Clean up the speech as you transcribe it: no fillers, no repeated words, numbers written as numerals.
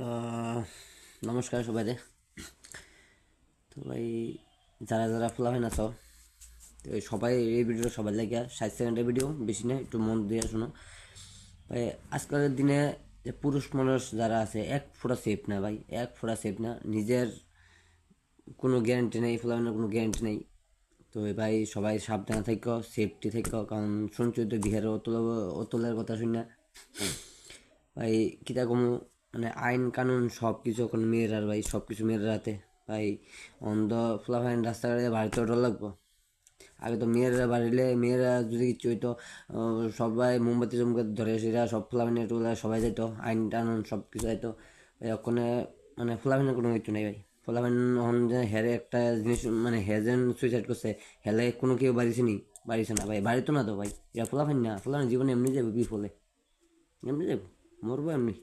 আহ, নমস্কার সবাই। তো ভাই, যারা যারা ফুলাফাইন আছো, তো এই সবাই এই ভিডিও সবাই লাগে 60 সেকেন্ডের ভিডিও, বেশি না, একটু মন দিয়ে শোনো ভাই। আজকালের দিনে যে পুরুষ মানুষ যারা আছে, এক ফোঁটা সেফ না ভাই, এক ফোঁটা সেফ না। নিজের কোনো গ্যারান্টি নেই, ফুলাফাইনের কোনো গ্যারান্টি নেই। তো ভাই সবাই সাবধানে থাকো, সেফটি থাকো, কারণ শুনছি তো বিহারের অতুলের কথা শুনে ভাই কিতা কমু, মানে আইন কানুন সব কিছু এখন মেয়েরার ভাই, সব কিছু মেয়েরার হাতে ভাই। অন্ধ ফ্লাফাইন রাস্তাঘাটে বাড়িতে ডর লাগবো। আগে তো মেয়েরা বাড়িলে, মেয়েরা যদি কিছু হইতো সবাই মোমবাতি চমকে ধরে সেটা সব ফ্লাফাইনে টোলা সবাই যাইতো, আইন টানুন সব কিছু যাইতো ভাই। ওখানে মানে ফ্লাফাইনের কোনো কিছু নেই ভাই। ফ্লাফাইন এখন যে হেরে একটা জিনিস, মানে হেজেন সুইসাইড করছে, হেলে কোনো কেউ বাড়িছে নি? বাড়িছে না ভাই, বাড়িতো না তো ভাই। এটা ফ্লাফাইন না, ফ্লাফাইন জীবনে এমনি যাবে বিফলে, এমনি যাবো, মরবো এমনি।